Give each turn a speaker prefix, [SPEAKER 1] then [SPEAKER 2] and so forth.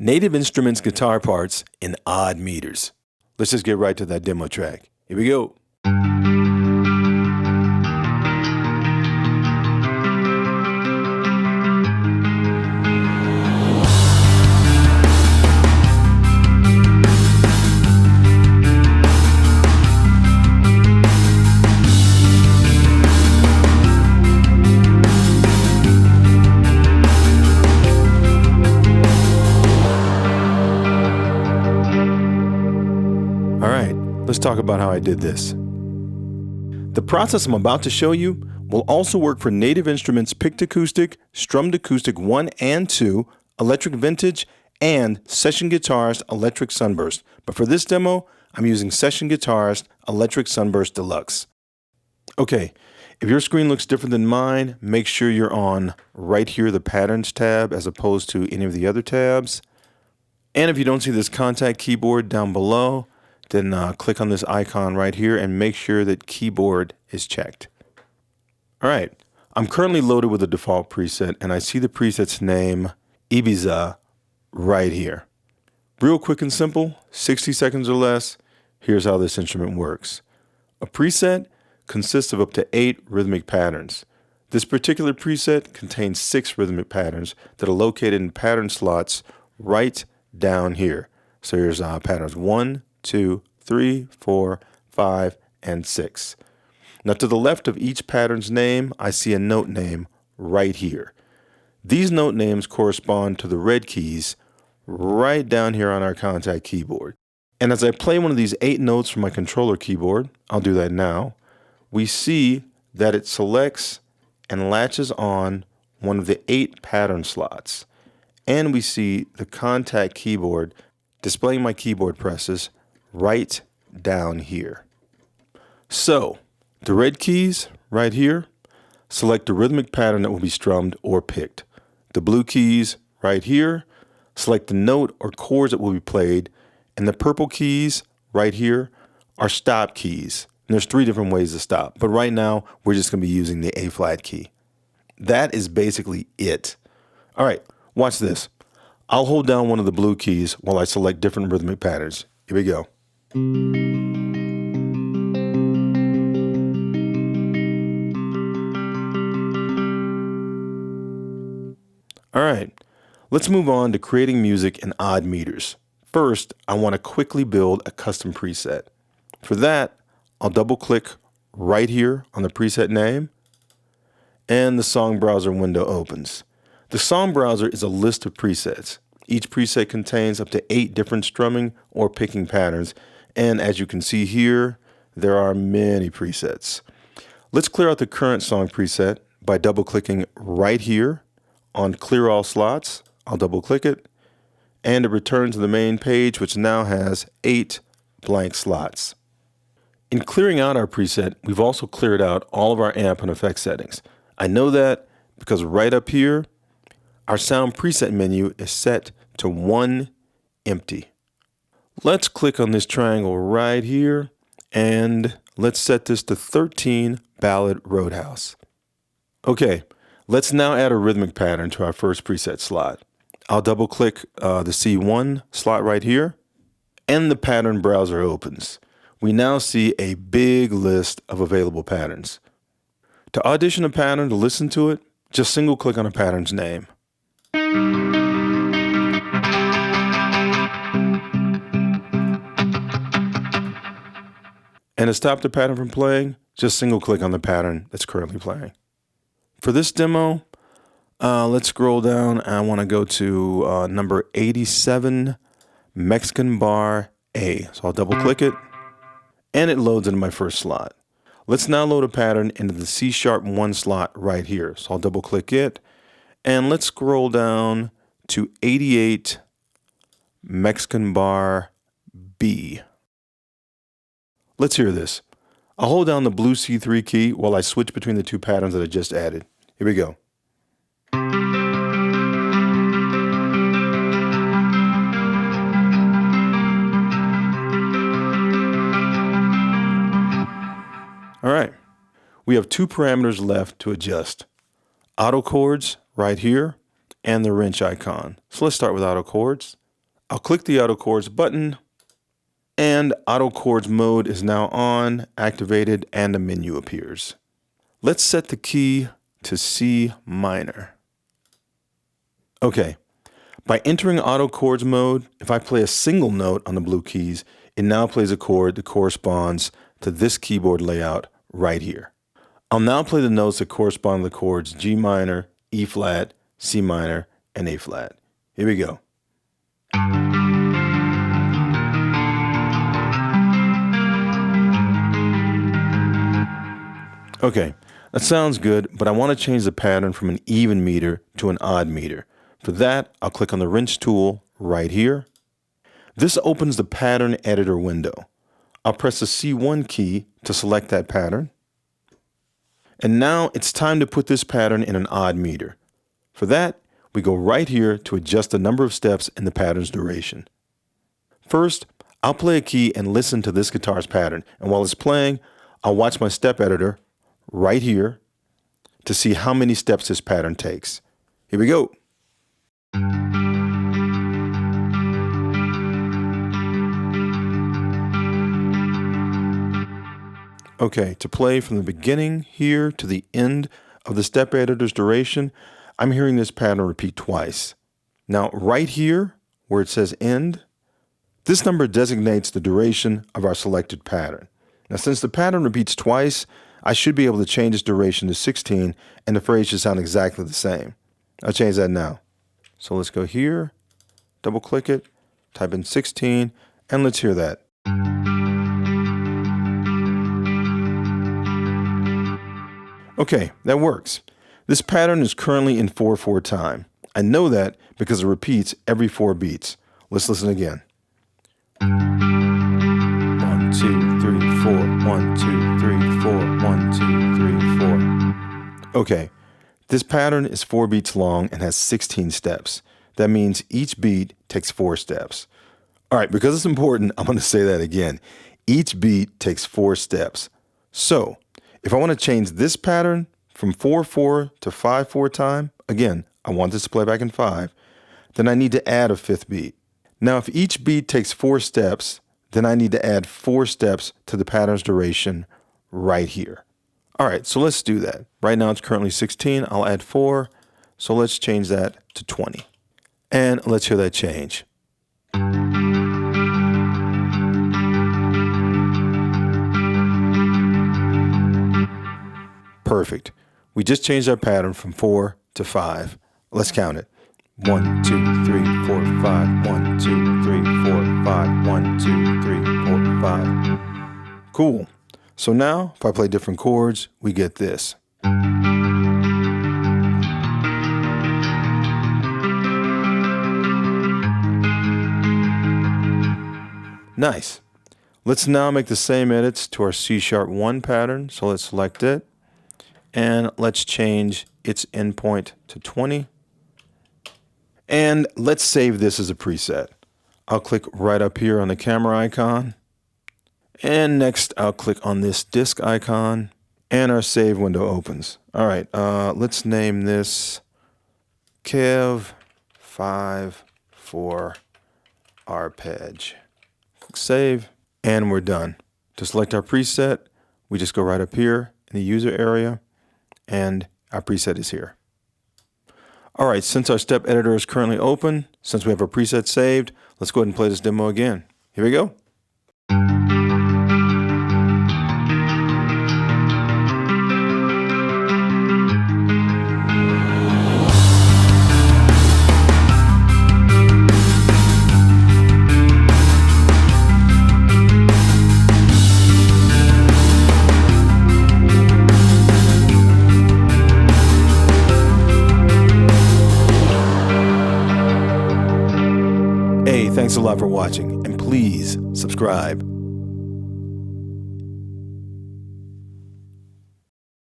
[SPEAKER 1] Native Instruments guitar parts in odd meters. Let's just get right to that demo track. Here we go. Let's talk about how I did this. The process I'm about to show you will also work for Native Instruments Picked Acoustic, Strummed Acoustic 1 and 2, Electric Vintage, and Session Guitarist Electric Sunburst. But for this demo, I'm using Session Guitarist Electric Sunburst Deluxe. Okay, if your screen looks different than mine, make sure you're on right here, the Patterns tab, as opposed to any of the other tabs. And if you don't see this contact keyboard down below, then click on this icon right here and make sure that keyboard is checked. All right, I'm currently loaded with the default preset and I see the preset's name, Ibiza, right here. Real quick and simple, 60 seconds or less, here's how this instrument works. A preset consists of up to 8 rhythmic patterns. This particular preset contains 6 rhythmic patterns that are located in pattern slots right down here. So here's patterns 1, 2, 3, 4, 5, and 6. Now to the left of each pattern's name, I see a note name right here. These note names correspond to the red keys right down here on our contact keyboard. And as I play one of these 8 notes from my controller keyboard, I'll do that now, we see that it selects and latches on one of the 8 pattern slots. And we see the contact keyboard displaying my keyboard presses right down here. So, the red keys right here select the rhythmic pattern that will be strummed or picked. The blue keys right here select the note or chords that will be played, and the purple keys right here are stop keys. And there's 3 different ways to stop, but right now we're just going to be using the A flat key. That is basically it. All right, watch this. I'll hold down one of the blue keys while I select different rhythmic patterns. Here we go. All right, let's move on to creating music in odd meters. First, I want to quickly build a custom preset. For that, I'll double click right here on the preset name, and the song browser window opens. The song browser is a list of presets. Each preset contains up to 8 different strumming or picking patterns, and as you can see here, there are many presets. Let's clear out the current song preset by double clicking right here on Clear All Slots. I'll double click it, and it returns to the main page, which now has 8 blank slots. In clearing out our preset, we've also cleared out all of our amp and effect settings. I know that because right up here, our sound preset menu is set to 1 empty. Let's click on this triangle right here and let's set this to 13 Ballad Roadhouse. Okay, let's now add a rhythmic pattern to our first preset slot. I'll double click the C1 slot right here and the pattern browser opens. We now see a big list of available patterns. To audition a pattern, to listen to it, just single click on a pattern's name. And to stop the pattern from playing, just single click on the pattern that's currently playing. For this demo, let's scroll down. I want to go to number 87, Mexican Bar A. So I'll double click it and it loads into my first slot. Let's now load a pattern into the C#1 slot right here. So I'll double click it and let's scroll down to 88, Mexican Bar B. Let's hear this. I'll hold down the blue C3 key while I switch between the 2 patterns that I just added. Here we go. All right, we have 2 parameters left to adjust. Auto chords right here and the wrench icon. So let's start with auto chords. I'll click the Auto Chords button, and Auto Chords mode is now on, activated, and a menu appears. Let's set the key to C minor. Okay, by entering Auto Chords mode, if I play a single note on the blue keys, it now plays a chord that corresponds to this keyboard layout right here. I'll now play the notes that correspond to the chords G minor, E flat, C minor, and A flat. Here we go. Okay, that sounds good, but I want to change the pattern from an even meter to an odd meter. For that, I'll click on the wrench tool right here. This opens the pattern editor window. I'll press the C1 key to select that pattern. And now it's time to put this pattern in an odd meter. For that, we go right here to adjust the number of steps in the pattern's duration. First, I'll play a key and listen to this guitar's pattern. And while it's playing, I'll watch my step editor right here to see how many steps this pattern takes. Here we go. Okay, to play from the beginning here to the end of the step editor's duration, I'm hearing this pattern repeat twice. Now, right here, where it says end, this number designates the duration of our selected pattern. Now, since the pattern repeats twice, I should be able to change its duration to 16, and the phrase should sound exactly the same. I'll change that now. So let's go here, double click it, type in 16, and let's hear that. Okay, that works. This pattern is currently in 4/4 time. I know that because it repeats every 4 beats. Let's listen again. 1, 2, 3, 4, 1, 2, 3, 4, 1, 2, 3, 4. Okay, this pattern is 4 beats long and has 16 steps. That means each beat takes 4 steps. All right, because it's important, I'm going to say that again. Each beat takes 4 steps. So, if I want to change this pattern from 4/4 to 5/4 time, again, I want this to play back in 5, then I need to add a 5th beat. Now, if each beat takes 4 steps, then I need to add 4 steps to the pattern's duration right here. All right, so let's do that. Right now it's currently 16. I'll add 4. So let's change that to 20. And let's hear that change. Perfect. We just changed our pattern from 4 to 5. Let's count it. 1, 2, 3, 4, 5. 1, 2, 3, 4, 5. 1, 2, 3, 4, 5. Cool. So now, if I play different chords, we get this. Nice. Let's now make the same edits to our C#1 pattern. So let's select it. And let's change its endpoint to 20. And let's save this as a preset. I'll click right up here on the camera icon. And next I'll click on this disk icon and our save window opens. All right, let's name this Kev 5/4 arpeg. Click save and we're done. To select our preset, we just go right up here in the user area and our preset is here. All right, since our step editor is currently open, since we have our preset saved, let's go ahead and play this demo again. Here we go. Thanks a lot for watching, and please subscribe.